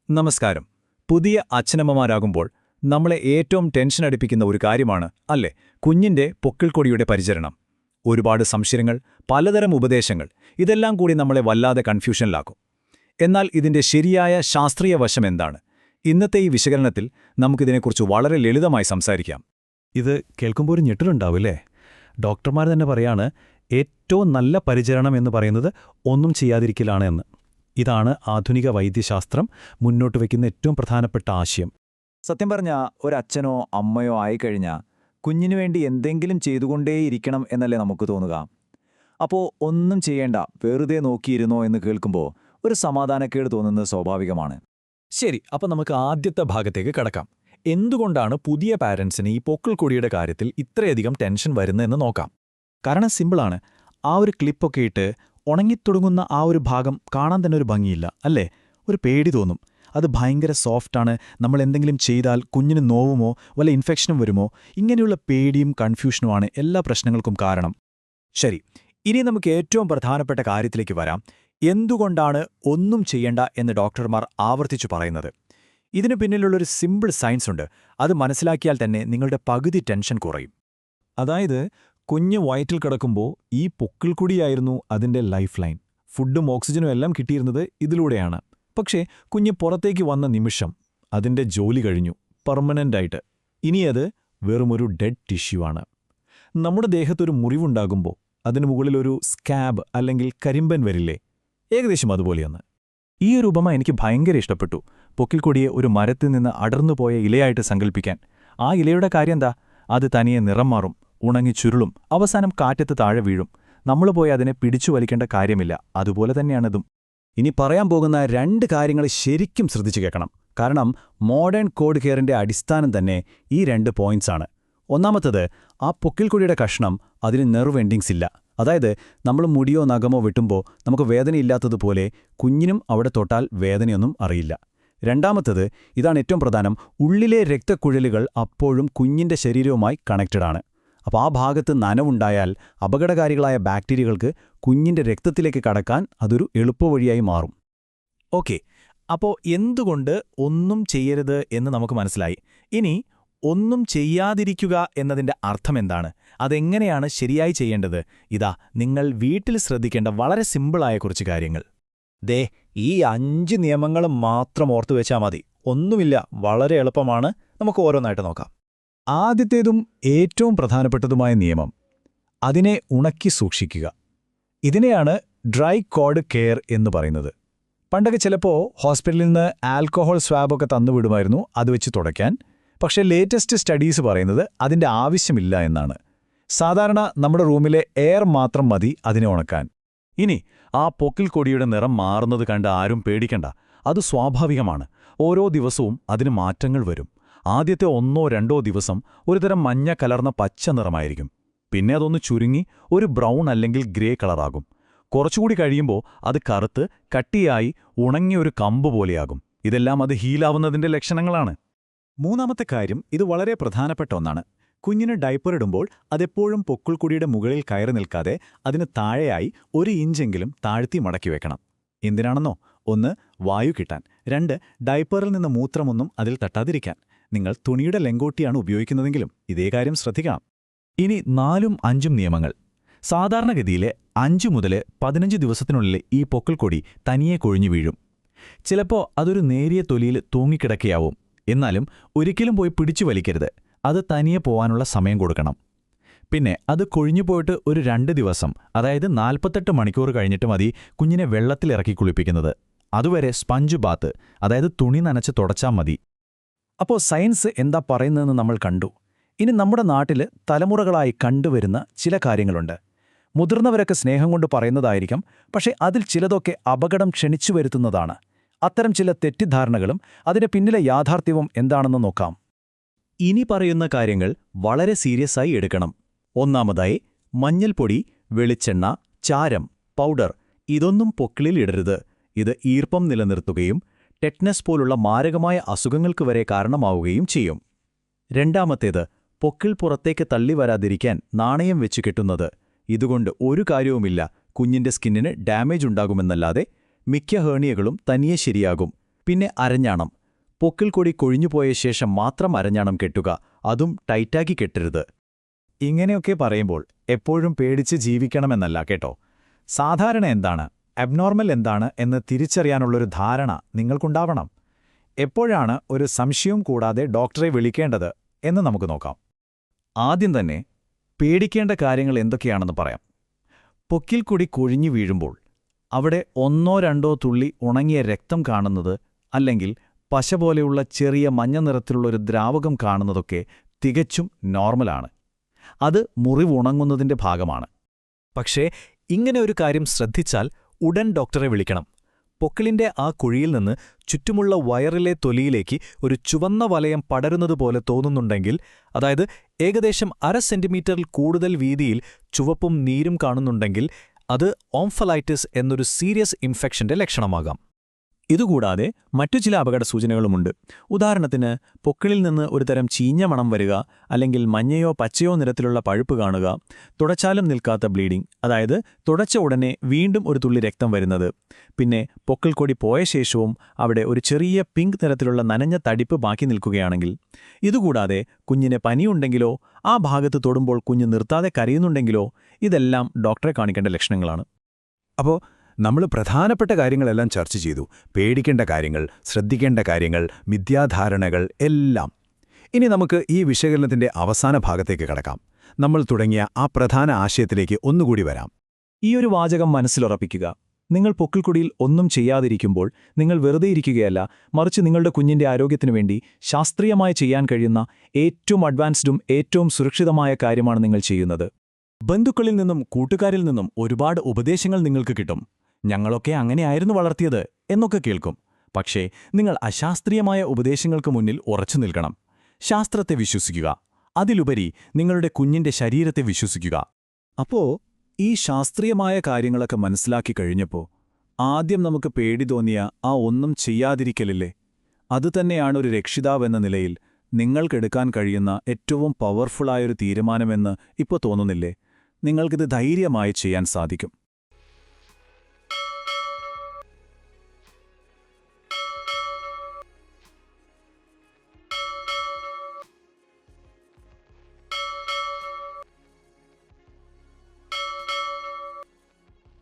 നമസ്കാരം. പുതിയ അച്ഛനമ്മമാരാകുമ്പോൾ നമ്മളെ ഏറ്റവും ടെൻഷൻ അടിപ്പിക്കുന്ന ഒരു കാര്യമാണ് അല്ലേ കുഞ്ഞിന്റെ പൊക്കിൾക്കൊടിയുടെ പരിചരണം. ഒരുപാട് സംശയങ്ങൾ, പലതരം ഉപദേശങ്ങൾ, ഇതെല്ലാം കൂടി നമ്മളെ വല്ലാതെ കൺഫ്യൂഷനിലാക്കും. എന്നാൽ ഇതിന്റെ ശരിയായ ശാസ്ത്രീയ വശം എന്താണ്? ഇന്നത്തെ ഈ വിശകലനത്തിൽ നമുക്കിതിനെക്കുറിച്ച് വളരെ ലളിതമായി സംസാരിക്കാം. ഇത് കേൾക്കുമ്പോൾ ഒരു ഞെട്ടലുണ്ടാവില്ലേ? ഡോക്ടർമാർ തന്നെ പറയാണ് ഏറ്റവും നല്ല പരിചരണം എന്ന് പറയുന്നത് ഒന്നും ചെയ്യാതിരിക്കലാണ് എന്ന്. ഇതാണ് ആധുനിക വൈദ്യശാസ്ത്രം മുന്നോട്ട് വയ്ക്കുന്ന ഏറ്റവും പ്രധാനപ്പെട്ട ആശയം. സത്യം പറഞ്ഞാൽ ഒരച്ഛനോ അമ്മയോ ആയിക്കഴിഞ്ഞാൽ കുഞ്ഞിനു വേണ്ടി എന്തെങ്കിലും ചെയ്തുകൊണ്ടേയിരിക്കണം എന്നല്ലേ നമുക്ക് തോന്നുക. അപ്പോൾ ഒന്നും ചെയ്യേണ്ട, വെറുതെ നോക്കിയിരുന്നോ എന്ന് കേൾക്കുമ്പോൾ ഒരു സമാധാനക്കേട് തോന്നുന്നത് സ്വാഭാവികമാണ്. ശരി, അപ്പോൾ നമുക്ക് ആദ്യത്തെ ഭാഗത്തേക്ക് കടക്കാം. എന്തുകൊണ്ടാണ് പുതിയ പാരൻസിന് ഈ പൊക്കിൾക്കൊടിയുടെ കാര്യത്തിൽ ഇത്രയധികം ടെൻഷൻ വരുന്നതെന്ന് നോക്കാം. കാരണം സിമ്പിളാണ്. ആ ഒരു ക്ലിപ്പൊക്കെ ഇട്ട് ഉണങ്ങിത്തുടങ്ങുന്ന ആ ഒരു ഭാഗം കാണാൻ തന്നെ ഒരു ഭംഗിയില്ല അല്ലേ? ഒരു പേടി തോന്നും. അത് ഭയങ്കര സോഫ്റ്റാണ്, നമ്മൾ എന്തെങ്കിലും ചെയ്താൽ കുഞ്ഞിന് നോവുമോ വല്ല ഇൻഫെക്ഷനും വരുമോ, ഇങ്ങനെയുള്ള പേടിയും കൺഫ്യൂഷനുമാണ് എല്ലാ പ്രശ്നങ്ങൾക്കും കാരണം. ശരി, ഇനി നമുക്ക് ഏറ്റവും പ്രധാനപ്പെട്ട കാര്യത്തിലേക്ക് വരാം. എന്തുകൊണ്ടാണ് ഒന്നും ചെയ്യണ്ട എന്ന് ഡോക്ടർമാർ ആവർത്തിച്ചു പറയുന്നത്? ഇതിനു പിന്നിലുള്ളൊരു സിമ്പിൾ സയൻസ് ഉണ്ട്. അത് മനസ്സിലാക്കിയാൽ തന്നെ നിങ്ങളുടെ പകുതി ടെൻഷൻ കുറയും. അതായത് കുഞ്ഞ് വയറ്റിൽ കിടക്കുമ്പോൾ ഈ പൊക്കിൾക്കൊടിയായിരുന്നു അതിൻ്റെ ലൈഫ് ലൈൻ. ഫുഡും ഓക്സിജനും എല്ലാം കിട്ടിയിരുന്നത് ഇതിലൂടെയാണ്. പക്ഷേ കുഞ്ഞ് പുറത്തേക്ക് വന്ന നിമിഷം അതിൻ്റെ ജോലി കഴിഞ്ഞു, പെർമനൻ്റായിട്ട്. ഇനിയത് വെറുമൊരു ഡെഡ് ടിഷ്യൂ ആണ്. നമ്മുടെ ദേഹത്തൊരു മുറിവുണ്ടാകുമ്പോൾ അതിനു മുകളിലൊരു സ്കാബ് അല്ലെങ്കിൽ കരിമ്പൻ വരില്ലേ? ഏകദേശം അതുപോലെയൊന്ന്. ഈ ഒരു ഉപമ എനിക്ക് ഭയങ്കര ഇഷ്ടപ്പെട്ടു. പൊക്കിൾക്കൊടിയെ ഒരു മരത്തിൽ നിന്ന് അടർന്നുപോയ ഇലയായിട്ട് സങ്കല്പിക്കാൻ. ആ ഇലയുടെ കാര്യമെന്താ? അത് തനിയെ നിറം മാറും, ഉണങ്ങി ചുരുളും, അവസാനം കാറ്റത്ത് താഴെ വീഴും. നമ്മൾ പോയി അതിനെ പിടിച്ചു വലിക്കേണ്ട കാര്യമില്ല. അതുപോലെ തന്നെയാണിതും. ഇനി പറയാൻ പോകുന്ന രണ്ട് കാര്യങ്ങൾ ശരിക്കും ശ്രദ്ധിച്ചു കേൾക്കണം. കാരണം മോഡേൺ കോഡ് കെയറിന്റെ അടിസ്ഥാനം തന്നെ ഈ രണ്ട് പോയിന്റ്സാണ്. ഒന്നാമത്തത്, ആ പൊക്കിൾക്കൊടിയുടെ കഷ്ണം അതിന് നെർവ് എൻഡിങ്സ് ഇല്ല. അതായത് നമ്മൾ മുടിയോ നഖമോ വെട്ടുമ്പോൾ നമുക്ക് വേദനയില്ലാത്തതുപോലെ കുഞ്ഞിനും അവിടെ തൊട്ടാൽ വേദനയൊന്നും അറിയില്ല. രണ്ടാമത്തത്, ഇതാണ് ഏറ്റവും പ്രധാനം, ഉള്ളിലെ രക്തക്കുഴലുകൾ അപ്പോഴും കുഞ്ഞിന്റെ ശരീരവുമായി കണക്റ്റഡാണ്. അപ്പോൾ ആ ഭാഗത്ത് നനവുണ്ടായാൽ അപകടകാരികളായ ബാക്ടീരിയകൾക്ക് കുഞ്ഞിന്റെ രക്തത്തിലേക്ക് കടക്കാൻ അതൊരു എളുപ്പവഴിയായി മാറും. ഓക്കെ, അപ്പോൾ എന്തുകൊണ്ട് ഒന്നും ചെയ്യരുത് എന്ന് നമുക്ക് മനസ്സിലായി. ഇനി ഒന്നും ചെയ്യാതിരിക്കുക എന്നതിൻ്റെ അർത്ഥമെന്താണ്? അതെങ്ങനെയാണ് ശരിയായി ചെയ്യേണ്ടത്? ഇതാ നിങ്ങൾ വീട്ടിൽ ശ്രദ്ധിക്കേണ്ട വളരെ സിമ്പിളായ കുറച്ച് കാര്യങ്ങൾ. ഈ 5 നിയമങ്ങൾ മാത്രം ഓർത്തു വെച്ചാൽ മതി. ഒന്നുമില്ല, വളരെ എളുപ്പമാണ്. നമുക്ക് ഓരോന്നായിട്ട് നോക്കാം. ആദ്യത്തേതും ഏറ്റവും പ്രധാനപ്പെട്ടതുമായ നിയമം, അതിനെ ഉണക്കി സൂക്ഷിക്കുക. ഇതിനെയാണ് ഡ്രൈ കോഡ് കെയർ എന്ന് പറയുന്നത്. പണ്ടൊക്കെ ചിലപ്പോൾ ഹോസ്പിറ്റലിൽ നിന്ന് ആൽക്കഹോൾ സ്വാബൊക്കെ തന്നുവിടുമായിരുന്നു അത് വെച്ച് തുടയ്ക്കാൻ. പക്ഷേ ലേറ്റസ്റ്റ് സ്റ്റഡീസ് പറയുന്നത് അതിൻ്റെ ആവശ്യമില്ല എന്നാണ്. സാധാരണ നമ്മുടെ റൂമിലെ എയർ മാത്രം മതി അതിനെ ഉണക്കാൻ. ഇനി ആ പൊക്കിൾക്കൊടിയുടെ നിറം മാറുന്നത് കണ്ട് ആരും പേടിക്കണ്ട. അത് സ്വാഭാവികമാണ്. ഓരോ ദിവസവും അതിന് മാറ്റങ്ങൾ വരും. ആദ്യത്തെ 1-2 ദിവസം ഒരുതരം മഞ്ഞ കലർന്ന പച്ച നിറമായിരിക്കും. പിന്നെ അതൊന്ന് ചുരുങ്ങി ഒരു ബ്രൗൺ അല്ലെങ്കിൽ ഗ്രേ കളറാകും. കുറച്ചുകൂടി കഴിയുമ്പോൾ അത് കറുത്ത് കട്ടിയായി ഉണങ്ങിയൊരു കമ്പ് പോലെയാകും. ഇതെല്ലാം അത് ഹീലാവുന്നതിൻ്റെ ലക്ഷണങ്ങളാണ്. മൂന്നാമത്തെ കാര്യം, ഇത് വളരെ പ്രധാനപ്പെട്ട ഒന്നാണ്. കുഞ്ഞിന് ഡയപ്പർ ഇടുമ്പോൾ അതെപ്പോഴും പൊക്കിൾക്കൊടിയുടെ മുകളിൽ കയറി നിൽക്കാതെ അതിന് താഴെയായി 1 ഇഞ്ചെങ്കിലും താഴ്ത്തി മടക്കി വെക്കണം. എന്തിനാണെന്നോ? 1, വായു കിട്ടാൻ. 2, ഡയപ്പറിൽ നിന്ന് മൂത്രമൊന്നും അതിൽ തട്ടാതിരിക്കാൻ. നിങ്ങൾ തുണിയുടെ ലെങ്കോട്ടിയാണ് ഉപയോഗിക്കുന്നതെങ്കിലും ഇതേ കാര്യം ശ്രദ്ധിക്കണം. ഇനി 4ഉം 5ഉം നിയമങ്ങൾ. സാധാരണഗതിയിലെ 5 മുതൽ 15 ദിവസത്തിനുള്ളിൽ ഈ പൊക്കിൾക്കൊടി തനിയെ കൊഴിഞ്ഞു വീഴും. ചിലപ്പോൾ അതൊരു നേരിയ തൊലിയിൽ തൂങ്ങിക്കിടക്കുകയാവും. എന്നാലും ഒരിക്കലും പോയി പിടിച്ചു വലിക്കരുത്. അത് തനിയെ പോവാനുള്ള സമയം കൊടുക്കണം. പിന്നെ അത് കൊഴിഞ്ഞുപോയിട്ട് ഒരു 2 ദിവസം, അതായത് 48 മണിക്കൂർ കഴിഞ്ഞിട്ട് മതി കുഞ്ഞിനെ വെള്ളത്തിലിറക്കി കുളിപ്പിക്കുന്നത്. അതുവരെ സ്പഞ്ച് ബാത്ത്, അതായത് തുണി നനച്ച് തുടച്ചാൽ മതി. അപ്പോൾ സയൻസ് എന്താ പറയുന്നതെന്ന് നമ്മൾ കണ്ടു. ഇനി നമ്മുടെ നാട്ടിൽ തലമുറകളായി കണ്ടുവരുന്ന ചില കാര്യങ്ങളുണ്ട്. മുതിർന്നവരൊക്കെ സ്നേഹം കൊണ്ട് പറയുന്നതായിരിക്കാം, പക്ഷേ അതിൽ ചിലതൊക്കെ അപകടം ക്ഷണിച്ചു വരുത്തുന്നതാണ്. അത്തരം ചില തെറ്റിദ്ധാരണകളും അതിന് പിന്നിലെ യാഥാർത്ഥ്യവും എന്താണെന്ന് നോക്കാം. ഇനി പറയുന്ന കാര്യങ്ങൾ വളരെ സീരിയസായി എടുക്കണം. ഒന്നാമതായി, മഞ്ഞൾപ്പൊടി, വെളിച്ചെണ്ണ, ചാരം, പൗഡർ ഇതൊന്നും പൊക്കിളിൽ ഇടരുത്. ഇത് ഈർപ്പം നിലനിർത്തുകയും ടെറ്റ്നസ് പോലുള്ള മാരകമായ അസുഖങ്ങൾക്ക് വരെ കാരണമാവുകയും ചെയ്യും. രണ്ടാമത്തേത്, പൊക്കിൾ പുറത്തേക്ക് തള്ളിവരാതിരിക്കാൻ നാണയം വെച്ചു കെട്ടുന്നത്. ഇതുകൊണ്ട് ഒരു കാര്യവുമില്ല, കുഞ്ഞിന്റെ സ്കിന്നിന് ഡാമേജ് ഉണ്ടാകുമെന്നല്ലാതെ. മിക്ക ഹേർണിയകളും തനിയെ ശരിയാകും. പിന്നെ അരഞ്ഞാണം. പൊക്കിൾക്കൊടി കൊഴിഞ്ഞുപോയ ശേഷം മാത്രം അരഞ്ഞാണം കെട്ടുക, അതും ടൈറ്റാക്കി കെട്ടരുത്. ഇങ്ങനെയൊക്കെ പറയുമ്പോൾ എപ്പോഴും പേടിച്ച് ജീവിക്കണമെന്നല്ല കേട്ടോ. സാധാരണ എന്താണ്, അബ്നോർമൽ എന്താണ് എന്ന് തിരിച്ചറിയാനുള്ളൊരു ധാരണ നിങ്ങൾക്കുണ്ടാവണം. എപ്പോഴാണ് ഒരു സംശയവും കൂടാതെ ഡോക്ടറെ വിളിക്കേണ്ടത് എന്ന് നമുക്ക് നോക്കാം. ആദ്യം തന്നെ പേടിക്കേണ്ട കാര്യങ്ങൾ എന്തൊക്കെയാണെന്ന് പറയാം. പൊക്കിൾക്കൊടി കൊഴിഞ്ഞു വീഴുമ്പോൾ അവിടെ 1-2 തുള്ളി ഉണങ്ങിയ രക്തം കാണുന്നത്, അല്ലെങ്കിൽ പശ പോലെയുള്ള ചെറിയ മഞ്ഞ നിറത്തിലുള്ളൊരു ദ്രാവകം കാണുന്നതൊക്കെ തികച്ചും നോർമലാണ്. അത് മുറിവ് ഉണങ്ങുന്നതിന്റെ ഭാഗമാണ്. പക്ഷേ ഇങ്ങനെ ഒരു കാര്യം ശ്രദ്ധിച്ചാൽ ഉടൻ ഡോക്ടറെ വിളിക്കണം. പൊക്കിളിന്റെ ആ കുഴിയിൽ നിന്ന് ചുറ്റുമുള്ള വയറിലെ തൊലിയിലേക്ക് ഒരു ചുവന്ന വലയം പടരുന്നതുപോലെ തോന്നുന്നുണ്ടെങ്കിൽ, അതായത് ഏകദേശം 1/2 സെന്റിമീറ്ററിൽ കൂടുതൽ വീതിയിൽ ചുവപ്പും നീരും കാണുന്നുണ്ടെങ്കിൽ, അത് ഓംഫലൈറ്റിസ് എന്നൊരു സീരിയസ് ഇൻഫെക്ഷന്റെ ലക്ഷണമാകാം. ഇതുകൂടാതെ മറ്റു ചില അപകടസൂചനകളുമുണ്ട്. ഉദാഹരണത്തിന്, പൊക്കിളിൽ നിന്ന് ഒരു തരം ചീഞ്ഞ മണം വരിക, അല്ലെങ്കിൽ മഞ്ഞയോ പച്ചയോ നിറത്തിലുള്ള പഴുപ്പ് കാണുക, തുടച്ചാലും നിൽക്കാത്ത ബ്ലീഡിംഗ്, അതായത് തുടച്ച ഉടനെ വീണ്ടും ഒരു തുള്ളി രക്തം വരുന്നത്, പിന്നെ പൊക്കിൾക്കൊടി പോയ ശേഷവും അവിടെ ഒരു ചെറിയ പിങ്ക് നിറത്തിലുള്ള നനഞ്ഞ തടിപ്പ് ബാക്കി നിൽക്കുകയാണെങ്കിൽ. ഇതുകൂടാതെ കുഞ്ഞിന് പനിയുണ്ടെങ്കിലോ ആ ഭാഗത്ത് തൊടുമ്പോൾ കുഞ്ഞ് നിർത്താതെ കരയുന്നുണ്ടെങ്കിലോ ഇതെല്ലാം ഡോക്ടറെ കാണിക്കേണ്ട ലക്ഷണങ്ങളാണ്. അപ്പോൾ നമ്മൾ പ്രധാനപ്പെട്ട കാര്യങ്ങളെല്ലാം ചർച്ച ചെയ്തു. പേടിക്കേണ്ട കാര്യങ്ങൾ, ശ്രദ്ധിക്കേണ്ട കാര്യങ്ങൾ, മിഥ്യാധാരണകൾ എല്ലാം. ഇനി നമുക്ക് ഈ വിശകലനത്തിന്റെ അവസാന ഭാഗത്തേക്ക് കടക്കാം. നമ്മൾ തുടങ്ങിയ ആ പ്രധാന ആശയത്തിലേക്ക് ഒന്നുകൂടി വരാം. ഈ ഒരു വാചകം മനസ്സിലുറപ്പിക്കുക. നിങ്ങൾ പൊക്കിൾക്കൊടിയിൽ ഒന്നും ചെയ്യാതിരിക്കുമ്പോൾ നിങ്ങൾ വെറുതെ ഇരിക്കുകയല്ല, മറിച്ച് നിങ്ങളുടെ കുഞ്ഞിന്റെ ആരോഗ്യത്തിനു വേണ്ടി ശാസ്ത്രീയമായി ചെയ്യാൻ കഴിയുന്ന ഏറ്റവും അഡ്വാൻസ്ഡും ഏറ്റവും സുരക്ഷിതമായ കാര്യമാണ് നിങ്ങൾ ചെയ്യുന്നത്. ബന്ധുക്കളിൽ നിന്നും കൂട്ടുകാരിൽ നിന്നും ഒരുപാട് ഉപദേശങ്ങൾ നിങ്ങൾക്ക് കിട്ടും. ഞങ്ങളൊക്കെ അങ്ങനെയായിരുന്നു വളർത്തിയത് എന്നൊക്കെ കേൾക്കും. പക്ഷേ നിങ്ങൾ അശാസ്ത്രീയമായ ഉപദേശങ്ങൾക്ക് മുന്നിൽ ഉറച്ചു നിൽക്കണം. ശാസ്ത്രത്തെ വിശ്വസിക്കുക. അതിലുപരി നിങ്ങളുടെ കുഞ്ഞിന്റെ ശരീരത്തെ വിശ്വസിക്കുക. അപ്പോ ഈ ശാസ്ത്രീയമായ കാര്യങ്ങളൊക്കെ മനസ്സിലാക്കി കഴിഞ്ഞപ്പോ ആദ്യം നമുക്ക് പേടി തോന്നിയ ആ ഒന്നും ചെയ്യാതിരിക്കലില്ലേ, അതുതന്നെയാണ് ഒരു രക്ഷിതാവെന്ന നിലയിൽ നിങ്ങൾക്കെടുക്കാൻ കഴിയുന്ന ഏറ്റവും പവർഫുള്ളായൊരു തീരുമാനമെന്ന് ഇപ്പോൾ തോന്നുന്നില്ലേ? നിങ്ങൾക്കിത് ധൈര്യമായി ചെയ്യാൻ സാധിക്കും.